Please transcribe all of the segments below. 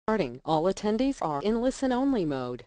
Starting. All attendees are in listen-only mode.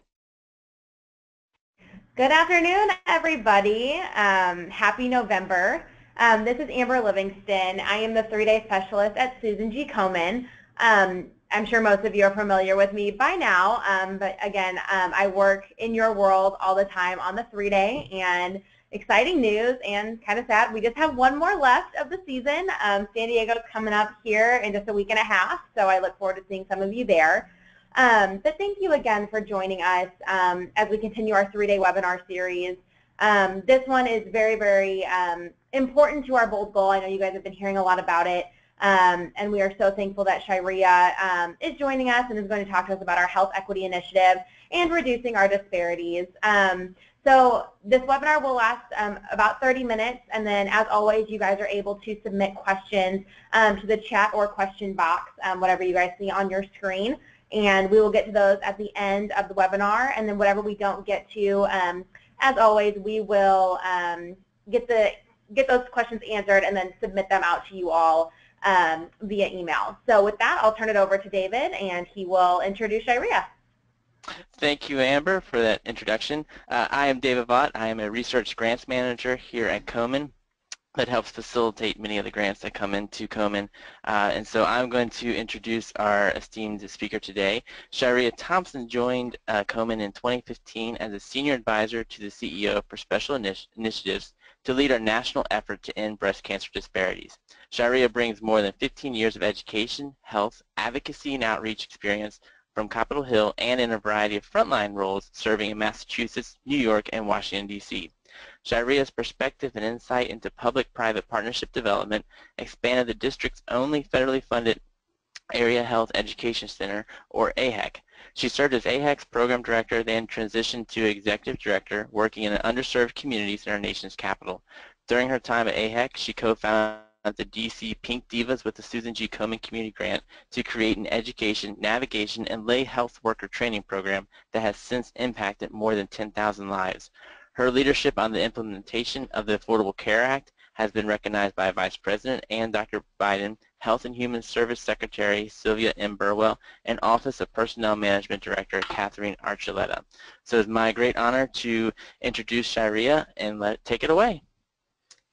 Good afternoon, everybody. Happy November. This is Amber Livingston. I am the 3-day specialist at Susan G. Komen. I'm sure most of you are familiar with me by now, but again, I work in your world all the time on the 3-day, and exciting news and kind of sad, we just have one more left of the season. San Diego's coming up here in just a week and a half, so I look forward to seeing some of you there. But thank you again for joining us as we continue our 3-day webinar series. This one is very, very important to our bold goal. I know you guys have been hearing a lot about it, and we are so thankful that Shairia is joining us and is going to talk to us about our health equity initiative and reducing our disparities. So this webinar will last about 30 minutes, and then as always, you guys are able to submit questions to the chat or question box, whatever you guys see on your screen. And we will get to those at the end of the webinar, and then whatever we don't get to, as always, we will get those questions answered and then submit them out to you all via email. So with that, I'll turn it over to David, and he will introduce Shairia. Thank you, Amber, for that introduction. I am David Vaught. I am a research grants manager here at Komen that helps facilitate many of the grants that come into Komen. And so I'm going to introduce our esteemed speaker today. Shairia Thompson joined Komen in 2015 as a senior advisor to the CEO for Special Initiatives to lead our national effort to end breast cancer disparities. Shairia brings more than 15 years of education, health, advocacy, and outreach experience from Capitol Hill and in a variety of frontline roles serving in Massachusetts, New York, and Washington, D.C. Shairia's perspective and insight into public-private partnership development expanded the district's only federally funded Area Health Education Center, or AHEC. She served as AHEC's program director, then transitioned to executive director, working in underserved communities in our nation's capital. During her time at AHEC, she co-founded the DC Pink Divas with the Susan G. Komen Community Grant to create an education, navigation, and lay health worker training program that has since impacted more than 10,000 lives. Her leadership on the implementation of the Affordable Care Act has been recognized by Vice President and Dr. Biden, Health and Human Service Secretary Sylvia M. Burwell, and Office of Personnel Management Director Catherine Archuleta. So it's my great honor to introduce Shairia and take it away.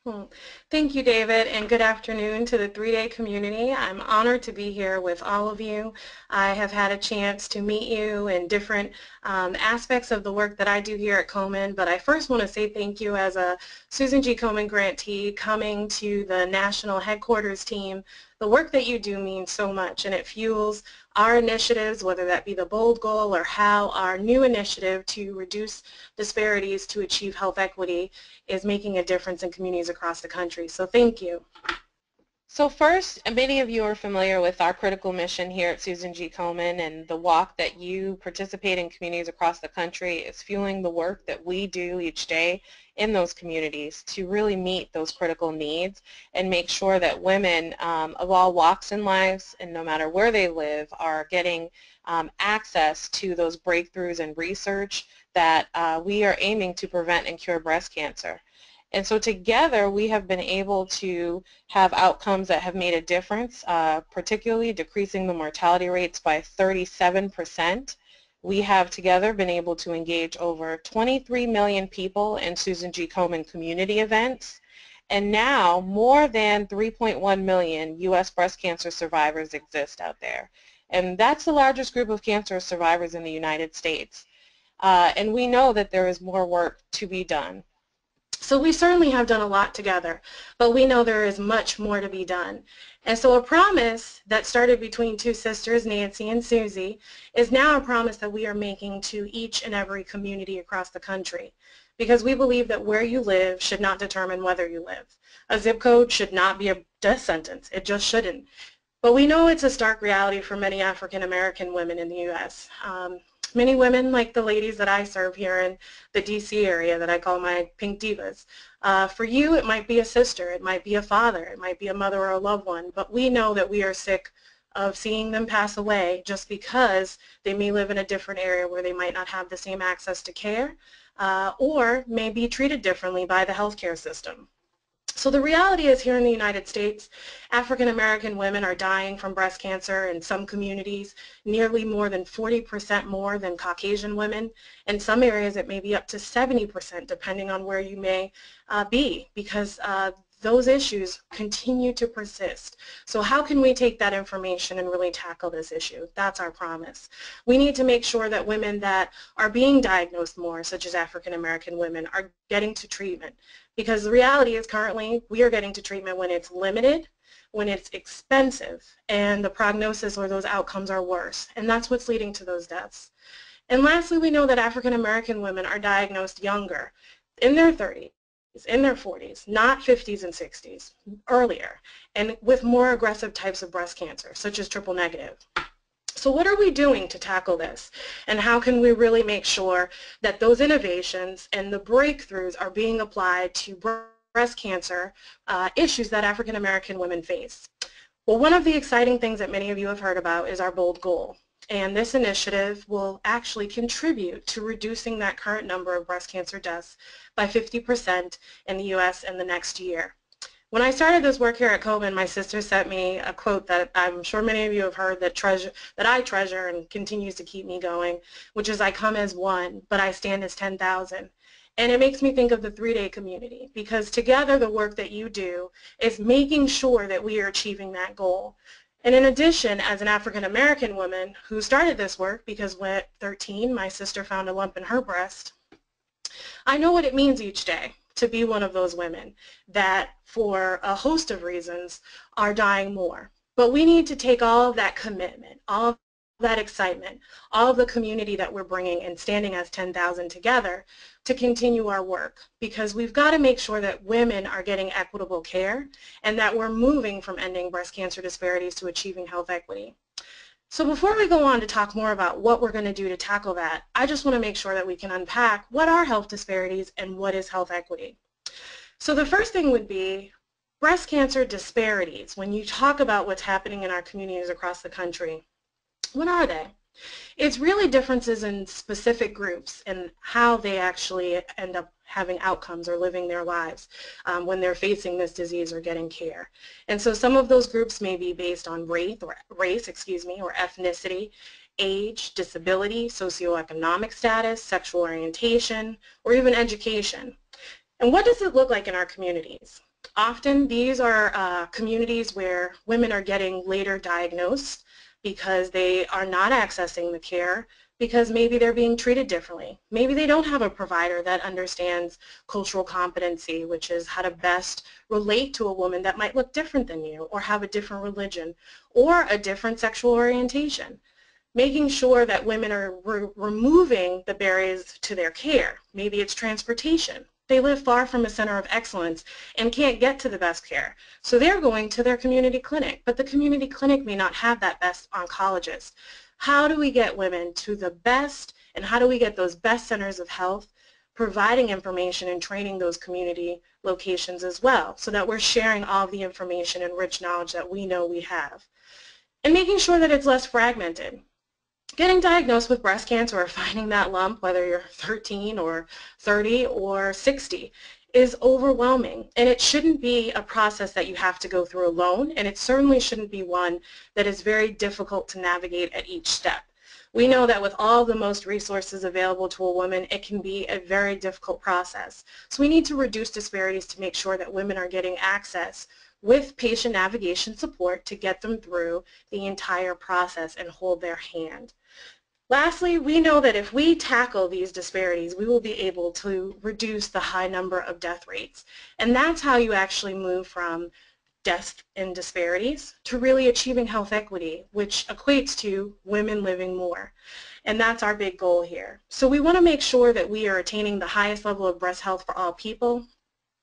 Well, thank you, David, and good afternoon to the 3-day community. I'm honored to be here with all of you. I have had a chance to meet you in different aspects of the work that I do here at Komen, but I first want to say thank you as a Susan G. Komen grantee coming to the national headquarters team. The work that you do means so much, and it fuels our initiatives, whether that be the BOLD goal or how our new initiative to reduce disparities to achieve health equity is making a difference in communities across the country. So thank you. So first, many of you are familiar with our critical mission here at Susan G. Komen, and the walk that you participate in communities across the country is fueling the work that we do each day in those communities to really meet those critical needs and make sure that women of all walks in lives and no matter where they live are getting access to those breakthroughs in research that we are aiming to prevent and cure breast cancer. And so together we have been able to have outcomes that have made a difference, particularly decreasing the mortality rates by 37%. We have together been able to engage over 23 million people in Susan G. Komen community events, and now more than 3.1 million U.S. breast cancer survivors exist out there. And that's the largest group of cancer survivors in the United States. And we know that there is more work to be done. So we certainly have done a lot together, but we know there is much more to be done. And so a promise that started between two sisters, Nancy and Susie, is now a promise that we are making to each and every community across the country, because we believe that where you live should not determine whether you live. A zip code should not be a death sentence. It just shouldn't. But we know it's a stark reality for many African American women in the U.S. Many women, like the ladies that I serve here in the D.C. area that I call my Pink Divas, for you it might be a sister, it might be a father, it might be a mother or a loved one, but we know that we are sick of seeing them pass away just because they may live in a different area where they might not have the same access to care or may be treated differently by the healthcare system. So the reality is here in the United States, African American women are dying from breast cancer in some communities, nearly more than 40% more than Caucasian women. In some areas it may be up to 70% depending on where you may be, because those issues continue to persist. So how can we take that information and really tackle this issue? That's our promise. We need to make sure that women that are being diagnosed more, such as African American women, are getting to treatment. Because the reality is currently we are getting to treatment when it's limited, when it's expensive, and the prognosis or those outcomes are worse. And that's what's leading to those deaths. And lastly, we know that African American women are diagnosed younger, in their 30s, in their 40s, not 50s and 60s, earlier, and with more aggressive types of breast cancer, such as triple negative. So what are we doing to tackle this? And how can we really make sure that those innovations and the breakthroughs are being applied to breast cancer issues that African American women face? Well, one of the exciting things that many of you have heard about is our BOLD goal. And this initiative will actually contribute to reducing that current number of breast cancer deaths by 50% in the U.S. in the next year. When I started this work here at Komen, my sister sent me a quote that I'm sure many of you have heard that I treasure and continues to keep me going, which is, "I come as one, but I stand as 10,000. And it makes me think of the 3-day community, because together the work that you do is making sure that we are achieving that goal. And in addition, as an African American woman who started this work because when at 13 my sister found a lump in her breast, I know what it means each day to be one of those women that for a host of reasons are dying more. But we need to take all of that commitment, all of that excitement, all of the community that we're bringing and standing as 10,000 together to continue our work, because we've got to make sure that women are getting equitable care and that we're moving from ending breast cancer disparities to achieving health equity. So before we go on to talk more about what we're going to do to tackle that, I just want to make sure that we can unpack what are health disparities and what is health equity. So the first thing would be breast cancer disparities. When you talk about what's happening in our communities across the country, what are they? It's really differences in specific groups and how they actually end up having outcomes or living their lives when they're facing this disease or getting care. And so some of those groups may be based on race, or ethnicity, age, disability, socioeconomic status, sexual orientation, or even education. And what does it look like in our communities? Often these are communities where women are getting later diagnosed because they are not accessing the care, because maybe they're being treated differently. Maybe they don't have a provider that understands cultural competency, which is how to best relate to a woman that might look different than you or have a different religion or a different sexual orientation. Making sure that women are removing the barriers to their care. Maybe it's transportation. They live far from a center of excellence and can't get to the best care. So they're going to their community clinic, but the community clinic may not have that best oncologist. How do we get women to the best, and how do we get those best centers of health providing information and training those community locations as well, so that we're sharing all of the information and rich knowledge that we know we have. And making sure that it's less fragmented. Getting diagnosed with breast cancer or finding that lump, whether you're 13 or 30 or 60, is overwhelming. And it shouldn't be a process that you have to go through alone, and it certainly shouldn't be one that is very difficult to navigate at each step. We know that with all the most resources available to a woman, it can be a very difficult process. So we need to reduce disparities to make sure that women are getting access with patient navigation support to get them through the entire process and hold their hand. Lastly, we know that if we tackle these disparities, we will be able to reduce the high number of death rates. And that's how you actually move from death and disparities to really achieving health equity, which equates to women living more. And that's our big goal here. So we want to make sure that we are attaining the highest level of breast health for all people,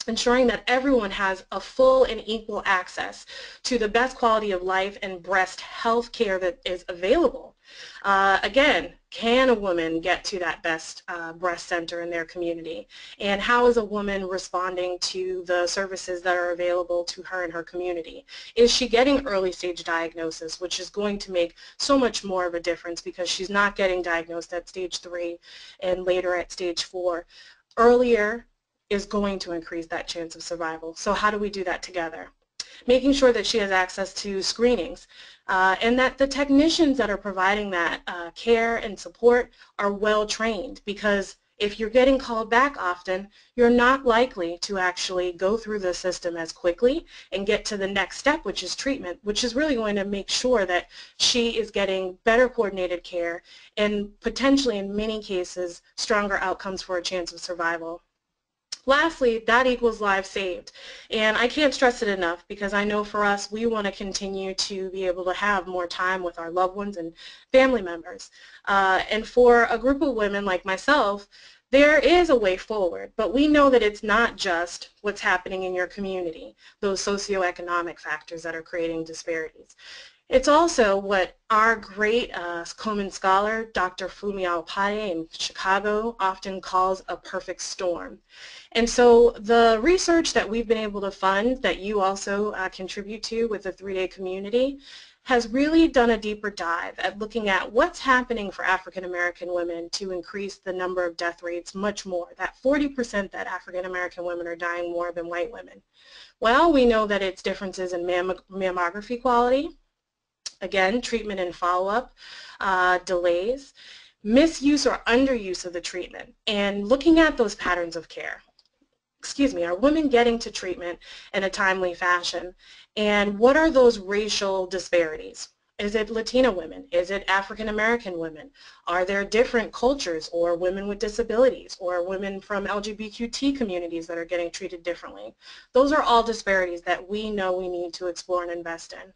ensuring that everyone has a full and equal access to the best quality of life and breast health care that is available. Again, can a woman get to that best breast center in their community? And how is a woman responding to the services that are available to her in her community? Is she getting early stage diagnosis, which is going to make so much more of a difference because she's not getting diagnosed at stage 3 and later at stage 4. Earlier is going to increase that chance of survival. So how do we do that together? Making sure that she has access to screenings and that the technicians that are providing that care and support are well trained, because if you're getting called back often, you're not likely to actually go through the system as quickly and get to the next step, which is treatment, which is really going to make sure that she is getting better coordinated care and potentially, in many cases, stronger outcomes for a chance of survival. Lastly, that equals lives saved. And I can't stress it enough, because I know for us, we want to continue to be able to have more time with our loved ones and family members. And for a group of women like myself, there is a way forward, but we know that it's not just what's happening in your community, those socioeconomic factors that are creating disparities. It's also what our great Komen scholar, Dr. Fumio Pade in Chicago, often calls a perfect storm. And so the research that we've been able to fund, that you also contribute to with the 3-day community, has really done a deeper dive at looking at what's happening for African American women to increase the number of death rates much more, that 40% that African American women are dying more than white women. Well, we know that it's differences in mammography quality, again, treatment and follow-up, delays, misuse or underuse of the treatment, and looking at those patterns of care. Are women getting to treatment in a timely fashion? And what are those racial disparities? Is it Latina women? Is it African American women? Are there different cultures or women with disabilities or women from LGBTQ communities that are getting treated differently? Those are all disparities that we know we need to explore and invest in.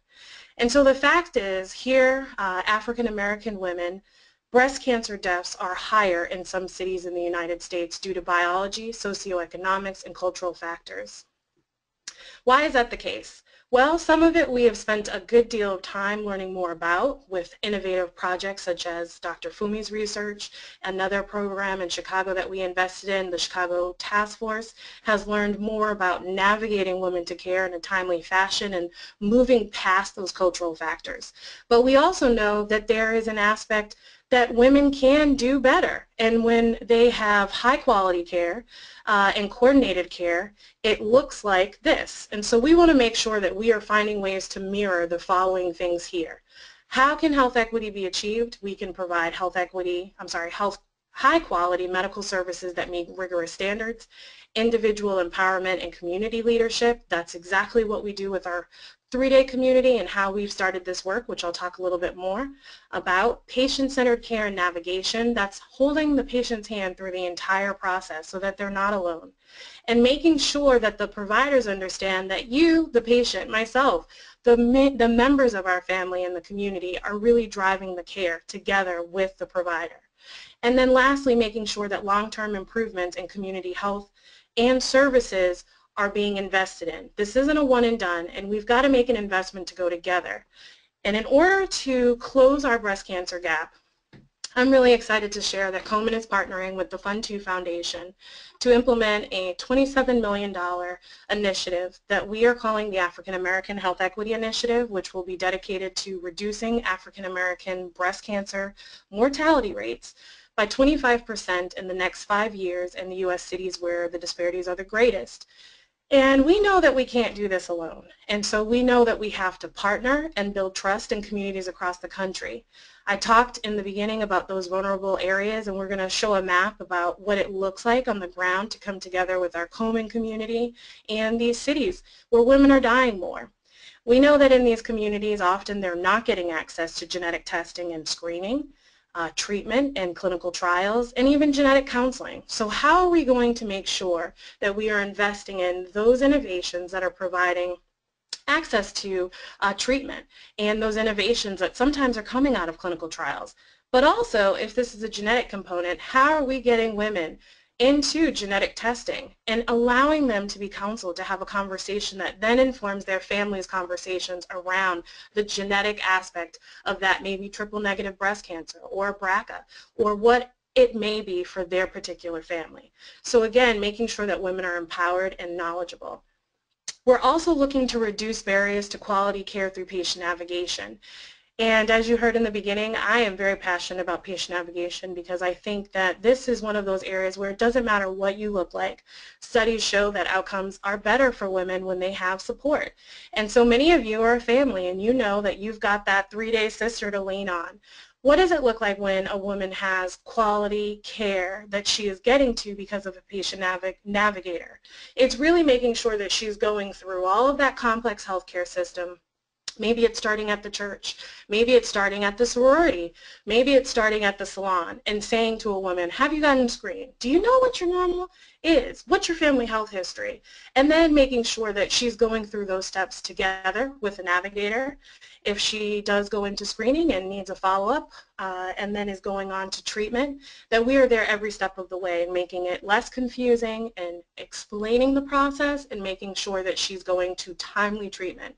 And so the fact is, here, African American women, breast cancer deaths are higher in some cities in the United States due to biology, socioeconomics, and cultural factors. Why is that the case? Well, some of it we have spent a good deal of time learning more about with innovative projects such as Dr. Fumi's research. Another program in Chicago that we invested in, the Chicago Task Force, has learned more about navigating women to care in a timely fashion and moving past those cultural factors. But we also know that there is an aspect that women can do better, and when they have high quality care and coordinated care, it looks like this. And so we want to make sure that we are finding ways to mirror the following things here. How can health equity be achieved? We can provide high quality medical services that meet rigorous standards, individual empowerment and community leadership. That's exactly what we do with our 3-day community and how we've started this work, which I'll talk a little bit more about. Patient-centered care and navigation, that's holding the patient's hand through the entire process so that they're not alone. And making sure that the providers understand that you, the patient, myself, the members of our family and the community are really driving the care together with the provider. And then lastly, making sure that long-term improvements in community health and services are being invested in. This isn't a one and done, and we've got to make an investment to go together. And in order to close our breast cancer gap, I'm really excited to share that Komen is partnering with the Fund 2 Foundation to implement a $27 million initiative that we are calling the African American Health Equity Initiative, which will be dedicated to reducing African American breast cancer mortality rates by 25% in the next 5 years in the U.S. cities where the disparities are the greatest. And we know that we can't do this alone. And so we know that we have to partner and build trust in communities across the country. I talked in the beginning about those vulnerable areas, and we're going to show a map about what it looks like on the ground to come together with our Komen community and these cities where women are dying more. We know that in these communities often they're not getting access to genetic testing and screening, treatment and clinical trials, and even genetic counseling. So how are we going to make sure that we are investing in those innovations that are providing access to treatment and those innovations that sometimes are coming out of clinical trials? But also, if this is a genetic component, how are we getting women into genetic testing and allowing them to be counseled to have a conversation that then informs their family's conversations around the genetic aspect of that, maybe triple negative breast cancer or BRCA or what it may be for their particular family. So again, making sure that women are empowered and knowledgeable. We're also looking to reduce barriers to quality care through patient navigation. And as you heard in the beginning, I am very passionate about patient navigation because I think that this is one of those areas where it doesn't matter what you look like. Studies show that outcomes are better for women when they have support. And so many of you are a family and you know that you've got that 3-day sister to lean on. What does it look like when a woman has quality care that she is getting to because of a patient navigator? It's really making sure that she's going through all of that complex healthcare system. Maybe it's starting at the church. Maybe it's starting at the sorority. Maybe it's starting at the salon and saying to a woman, have you gotten screened? Do you know what your normal is? What's your family health history? And then making sure that she's going through those steps together with a navigator. If she does go into screening and needs a follow-up and then is going on to treatment, that we are there every step of the way and making it less confusing and explaining the process and making sure that she's going to timely treatment.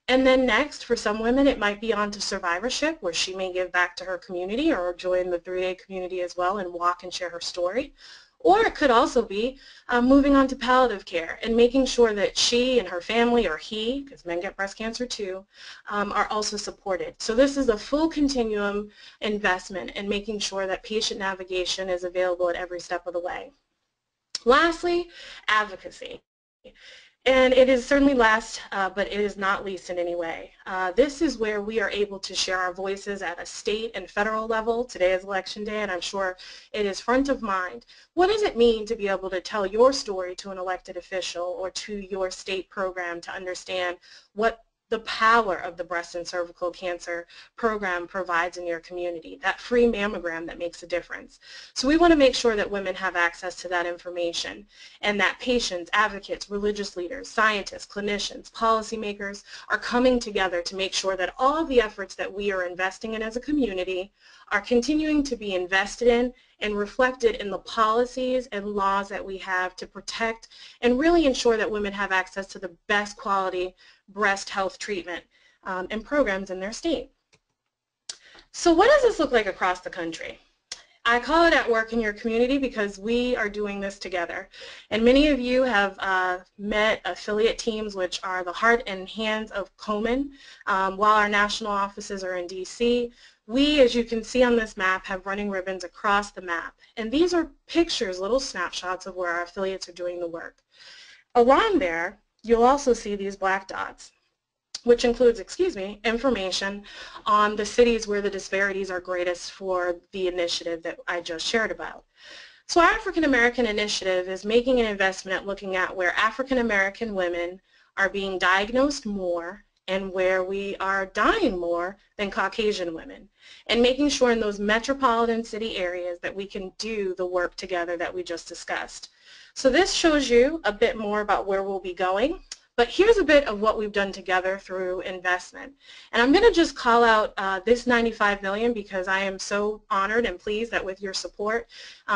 And then next, for some women, it might be on to survivorship, where she may give back to her community or join the 3-day community as well and walk and share her story. Or it could also be moving on to palliative care and making sure that she and her family, or he, because men get breast cancer too, are also supported. So this is a full continuum investment in making sure that patient navigation is available at every step of the way. Lastly, advocacy. And it is certainly last, but it is not least in any way. This is where we are able to share our voices at a state and federal level. Today is election day, and I'm sure it is front of mind. What does it mean to be able to tell your story to an elected official or to your state program to understand what the power of the breast and cervical cancer program provides in your community, that free mammogram that makes a difference. So we want to make sure that women have access to that information and that patients, advocates, religious leaders, scientists, clinicians, policymakers are coming together to make sure that all of the efforts that we are investing in as a community are continuing to be invested in and reflected in the policies and laws that we have to protect and really ensure that women have access to the best quality breast health treatment and programs in their state. So what does this look like across the country? I call it at work in your community because we are doing this together. And many of you have met affiliate teams, which are the heart and hands of Komen. While our national offices are in DC, we, as you can see on this map, have running ribbons across the map. And these are pictures, little snapshots of where our affiliates are doing the work. Along there, you'll also see these black dots, which includes, information on the cities where the disparities are greatest for the initiative that I just shared about. So our African American Initiative is making an investment at looking at where African American women are being diagnosed more and where we are dying more than Caucasian women, and making sure in those metropolitan city areas that we can do the work together that we just discussed. So this shows you a bit more about where we'll be going. But here's a bit of what we've done together through investment. And I'm going to just call out this $95 million because I am so honored and pleased that with your support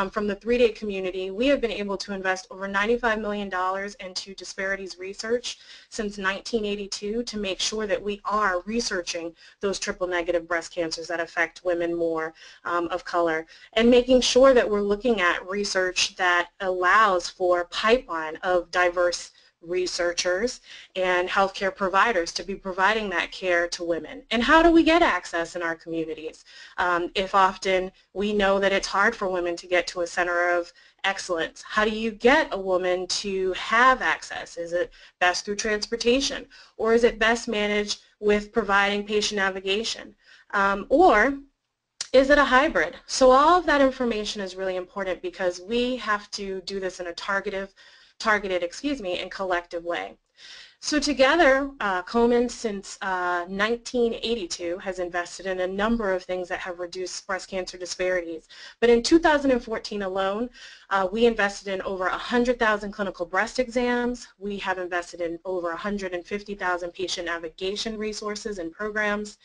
from the 3-day community, we have been able to invest over $95 million into disparities research since 1982 to make sure that we are researching those triple-negative breast cancers that affect women more of color, and making sure that we're looking at research that allows for pipeline of diverse researchers and healthcare providers to be providing that care to women. And how do we get access in our communities? If often we know that it's hard for women to get to a center of excellence, how do you get a woman to have access? Is it best through transportation, or is it best managed with providing patient navigation? Or is it a hybrid? So all of that information is really important because we have to do this in a targeted, and collective way. So together, Komen since 1982 has invested in a number of things that have reduced breast cancer disparities. But in 2014 alone, we invested in over 100,000 clinical breast exams. We have invested in over 150,000 patient navigation resources and programs.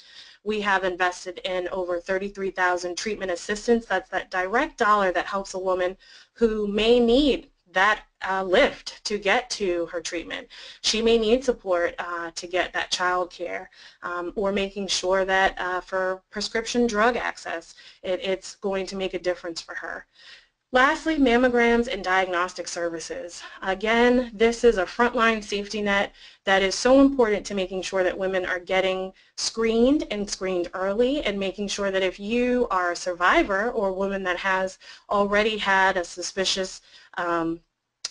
We have invested in over 33,000 treatment assistance. That's that direct dollar that helps a woman who may need that lift to get to her treatment. She may need support to get that child care, or making sure that for prescription drug access, it's going to make a difference for her. Lastly, mammograms and diagnostic services. Again, this is a frontline safety net that is so important to making sure that women are getting screened and screened early, and making sure that if you are a survivor or a woman that has already had a suspicious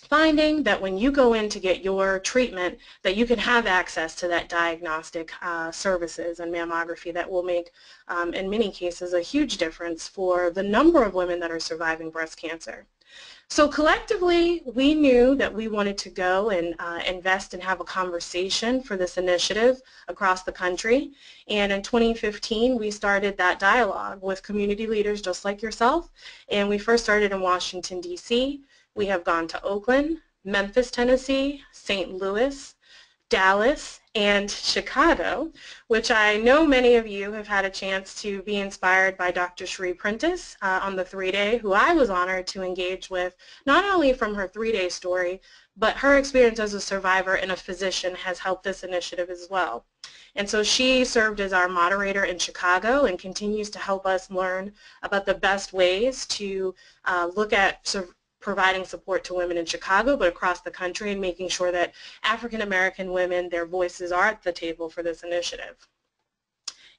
finding, that when you go in to get your treatment, that you can have access to that diagnostic services and mammography that will make, in many cases, a huge difference for the number of women that are surviving breast cancer. So collectively, we knew that we wanted to go and invest and have a conversation for this initiative across the country. And in 2015, we started that dialogue with community leaders just like yourself. And we first started in Washington, D.C. We have gone to Oakland, Memphis, Tennessee, St. Louis, Dallas, and Chicago, which I know many of you have had a chance to be inspired by Dr. Cherie Prentice on the 3-day, who I was honored to engage with, not only from her 3-day story, but her experience as a survivor and a physician has helped this initiative as well. And so she served as our moderator in Chicago and continues to help us learn about the best ways to look at providing support to women in Chicago, but across the country, and making sure that African American women, their voices are at the table for this initiative.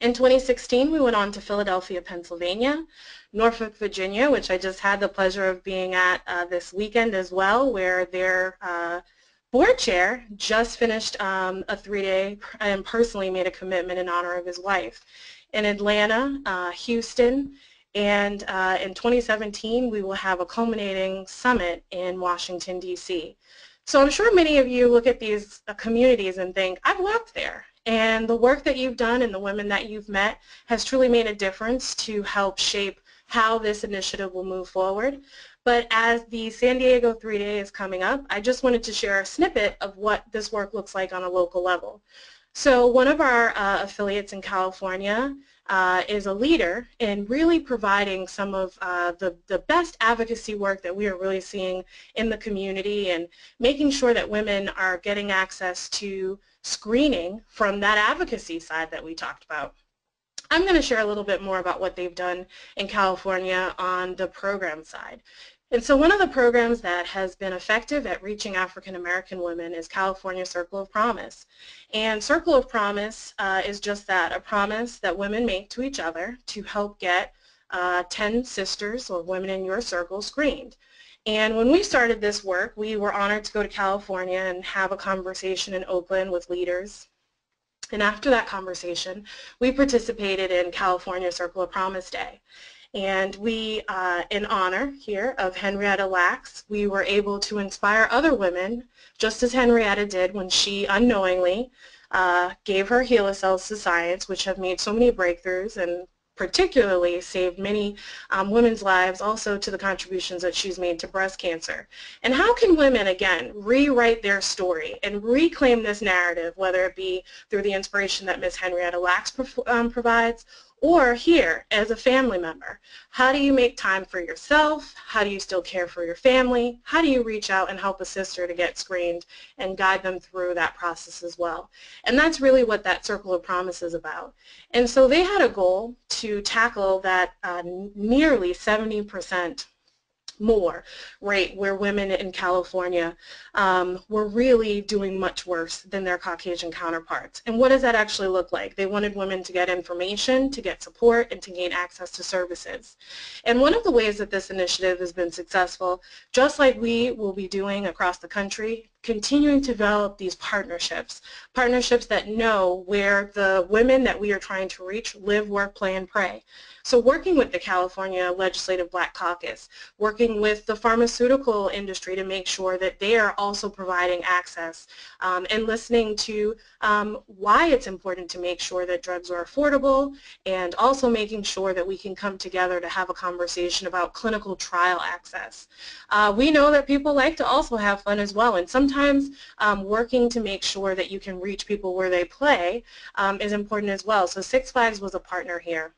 In 2016, we went on to Philadelphia, Pennsylvania, Norfolk, Virginia, which I just had the pleasure of being at this weekend as well, where their board chair just finished a 3-day and personally made a commitment in honor of his wife. In Atlanta, Houston, and in 2017, we will have a culminating summit in Washington, D.C. So I'm sure many of you look at these communities and think, I've worked there. And the work that you've done and the women that you've met has truly made a difference to help shape how this initiative will move forward. But as the San Diego 3-day is coming up, I just wanted to share a snippet of what this work looks like on a local level. So one of our affiliates in California is a leader in really providing some of the best advocacy work that we are really seeing in the community, and making sure that women are getting access to screening from that advocacy side that we talked about. I'm going to share a little bit more about what they've done in California on the program side. And so one of the programs that has been effective at reaching African American women is California Circle of Promise. And Circle of Promise is just that, a promise that women make to each other to help get 10 sisters or women in your circle screened. And when we started this work, we were honored to go to California and have a conversation in Oakland with leaders. And after that conversation, we participated in California Circle of Promise Day. And we, in honor here of Henrietta Lacks, we were able to inspire other women, just as Henrietta did when she unknowingly gave her HeLa cells to science, which have made so many breakthroughs and particularly saved many women's lives, also to the contributions that she's made to breast cancer. And how can women, again, rewrite their story and reclaim this narrative, whether it be through the inspiration that Ms. Henrietta Lacks provides, or here as a family member? How do you make time for yourself? How do you still care for your family? How do you reach out and help a sister to get screened and guide them through that process as well? And that's really what that Circle of Promise is about. And so they had a goal to tackle that nearly 70% more rate where women in California were really doing much worse than their Caucasian counterparts. And what does that actually look like? They wanted women to get information, to get support, and to gain access to services. And one of the ways that this initiative has been successful, just like we will be doing across the country, continuing to develop these partnerships that know where the women that we are trying to reach live, work, play, and pray. So working with the California Legislative Black Caucus, working with the pharmaceutical industry to make sure that they are also providing access, and listening to why it's important to make sure that drugs are affordable, and also making sure that we can come together to have a conversation about clinical trial access. We know that people like to also have fun as well, and sometimes working to make sure that you can reach people where they play is important as well. So Six Flags was a partner here.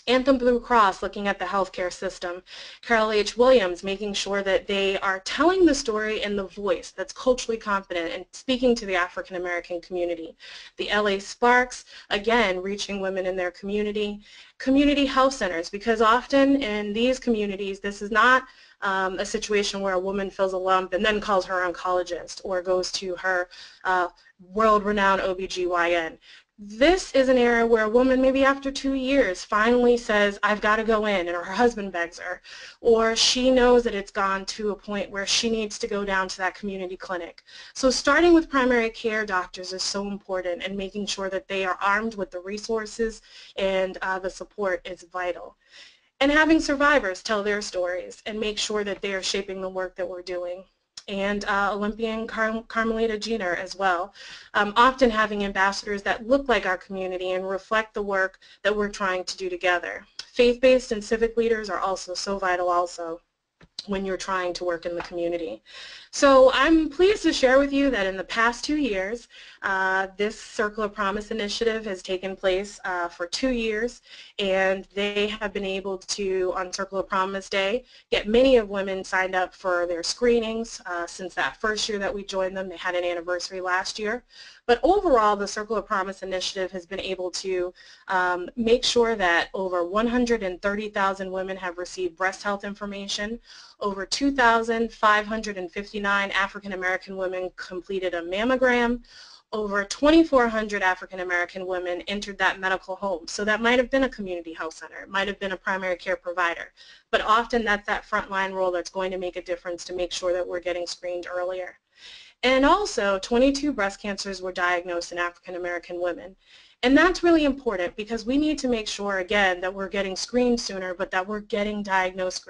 Anthem Blue Cross looking at the healthcare system, Carol H. Williams making sure that they are telling the story in the voice that's culturally confident and speaking to the African American community. The LA Sparks, again, reaching women in their community. Community health centers, because often in these communities this is not a situation where a woman feels a lump and then calls her oncologist or goes to her world-renowned OBGYN. This is an area where a woman maybe after 2 years finally says, I've got to go in, and her husband begs her, or she knows that it's gone to a point where she needs to go down to that community clinic. So starting with primary care doctors is so important, and making sure that they are armed with the resources and the support is vital. And having survivors tell their stories and make sure that they are shaping the work that we're doing. And Olympian Carmelita Jenner as well, often having ambassadors that look like our community and reflect the work that we're trying to do together. Faith-based and civic leaders are also so vital also when you're trying to work in the community. So I'm pleased to share with you that in the past 2 years, this Circle of Promise initiative has taken place for 2 years, and they have been able to, on Circle of Promise Day, get many of women signed up for their screenings since that first year that we joined them. They had an anniversary last year. But overall, the Circle of Promise initiative has been able to make sure that over 130,000 women have received breast health information. Over 2,559 African American women completed a mammogram. Over 2,400 African American women entered that medical home. So that might have been a community health center, it might have been a primary care provider, but often that's that frontline role that's going to make a difference to make sure that we're getting screened earlier. And also 22 breast cancers were diagnosed in African American women. And that's really important because we need to make sure, again, that we're getting screened sooner, but that we're getting diagnosed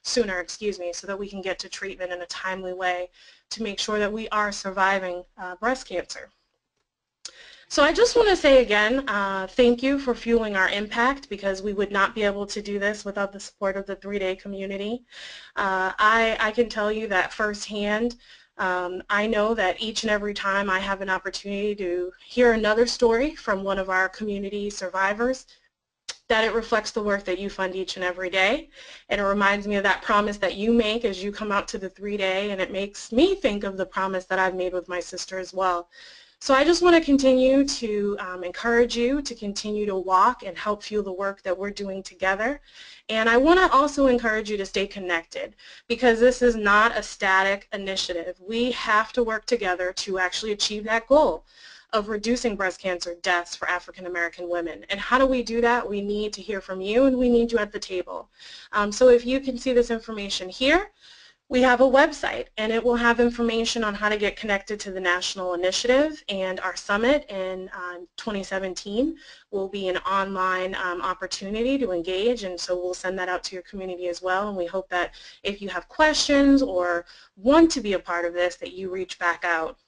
sooner, so that we can get to treatment in a timely way to make sure that we are surviving breast cancer. So I just want to say again, thank you for fueling our impact, because we would not be able to do this without the support of the 3-day community. I can tell you that firsthand. I know that each and every time I have an opportunity to hear another story from one of our community survivors, that it reflects the work that you fund each and every day. And it reminds me of that promise that you make as you come out to the 3-day, and it makes me think of the promise that I've made with my sister as well. So I just want to continue to encourage you to continue to walk and help fuel the work that we're doing together. And I want to also encourage you to stay connected, because this is not a static initiative. We have to work together to actually achieve that goal of reducing breast cancer deaths for African American women. And how do we do that? We need to hear from you, and we need you at the table. So if you can see this information here, we have a website, and it will have information on how to get connected to the national initiative, and our summit in 2017 will be an online opportunity to engage, and so we'll send that out to your community as well. And we hope that if you have questions or want to be a part of this, that you reach back out.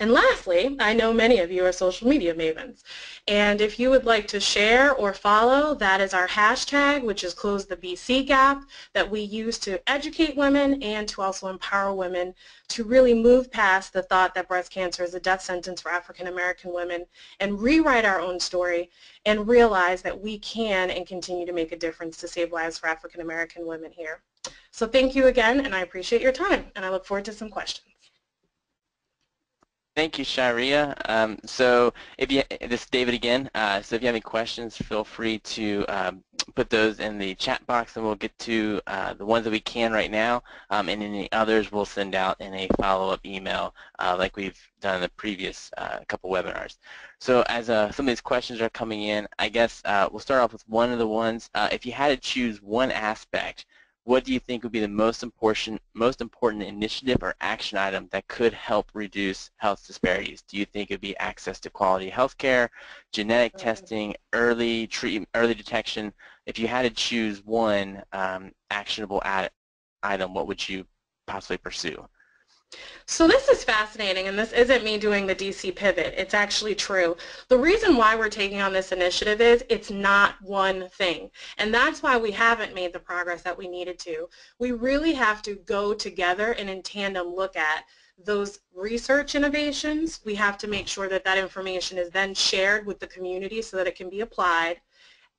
And lastly, I know many of you are social media mavens, and if you would like to share or follow, that is our hashtag, which is Close the BC Gap, that we use to educate women and to also empower women to really move past the thought that breast cancer is a death sentence for African American women, and rewrite our own story and realize that we can and continue to make a difference to save lives for African American women here. So thank you again, and I appreciate your time, and I look forward to some questions. Thank you, Sharia. So this is David again. So if you have any questions, feel free to put those in the chat box, and we'll get to the ones that we can right now, and any others we'll send out in a follow-up email like we've done in the previous couple webinars. So as some of these questions are coming in, I guess we'll start off with one of the ones. If you had to choose one aspect, what do you think would be the most important initiative or action item that could help reduce health disparities? Do you think it would be access to quality health care, genetic testing, early treatment, early detection? If you had to choose one actionable item, what would you possibly pursue? So this is fascinating, and this isn't me doing the DC pivot. It's actually true. The reason why we're taking on this initiative is it's not one thing, and that's why we haven't made the progress that we needed to. We really have to go together and in tandem look at those research innovations. We have to make sure that that information is then shared with the community so that it can be applied.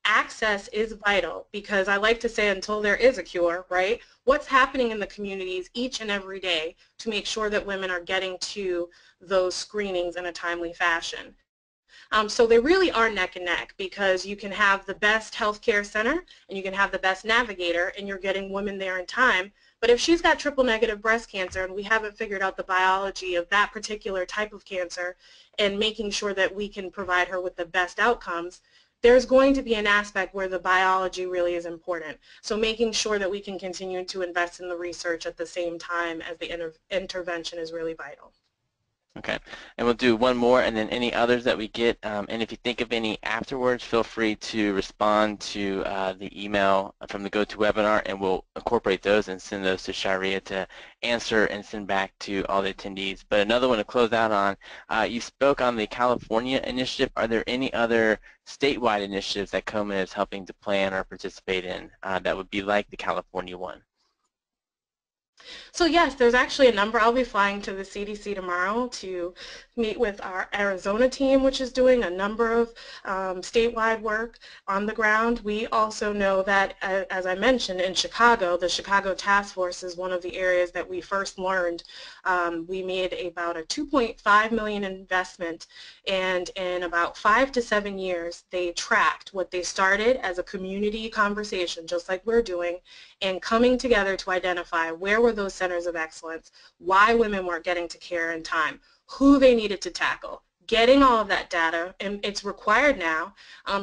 access is vital, because I like to say until there is a cure, right? What's happening in the communities each and every day to make sure that women are getting to those screenings in a timely fashion. So they really are neck and neck, because you can have the best healthcare center and you can have the best navigator and you're getting women there in time. But if she's got triple negative breast cancer and we haven't figured out the biology of that particular type of cancer and making sure that we can provide her with the best outcomes, there's going to be an aspect where the biology really is important. So making sure that we can continue to invest in the research at the same time as the intervention is really vital. Okay, and we'll do one more and then any others that we get. And if you think of any afterwards, feel free to respond to the email from the GoToWebinar, and we'll incorporate those and send those to Sharia to answer and send back to all the attendees. But another one to close out on, you spoke on the California initiative. Are there any other statewide initiatives that Komen is helping to plan or participate in that would be like the California one? So yes, there's actually a number. I'll be flying to the CDC tomorrow to meet with our Arizona team, which is doing a number of statewide work on the ground. We also know that, as I mentioned, in Chicago, the Chicago Task Force is one of the areas that we first learned. We made about a $2.5 million investment, and in about 5 to 7 years, they tracked what they started as a community conversation, just like we're doing, and coming together to identify where were those centers of excellence, why women weren't getting to care in time, who they needed to tackle, getting all of that data, and it's required now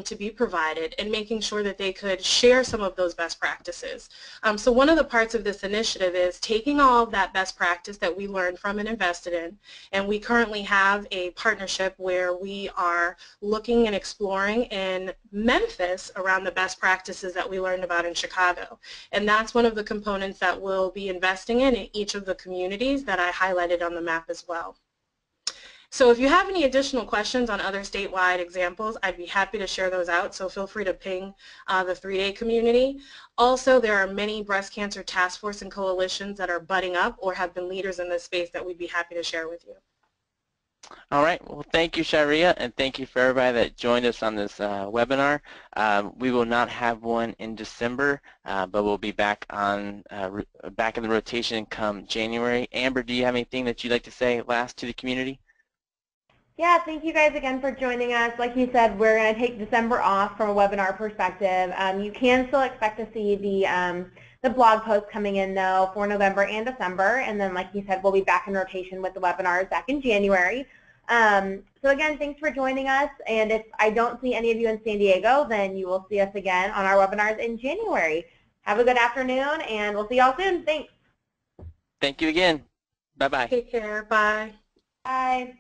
to be provided, and making sure that they could share some of those best practices. So one of the parts of this initiative is taking all of that best practice that we learned from and invested in, and we currently have a partnership where we are looking and exploring in Memphis around the best practices that we learned about in Chicago. And that's one of the components that we'll be investing in each of the communities that I highlighted on the map as well. So if you have any additional questions on other statewide examples, I'd be happy to share those out, so feel free to ping the 3-Day community. Also, there are many breast cancer task force and coalitions that are budding up or have been leaders in this space that we'd be happy to share with you. All right. Well, thank you, Sharia, and thank you for everybody that joined us on this webinar. We will not have one in December, but we'll be back on back in the rotation come January. Amber, do you have anything that you'd like to say last to the community? Yeah, thank you guys again for joining us. Like you said, we're going to take December off from a webinar perspective. You can still expect to see the blog posts coming in, though, for November and December. And then, like you said, we'll be back in rotation with the webinars back in January. So again, thanks for joining us. And if I don't see any of you in San Diego, then you will see us again on our webinars in January. Have a good afternoon, and we'll see y'all soon. Thanks. Thank you again. Bye-bye. Take care. Bye. Bye.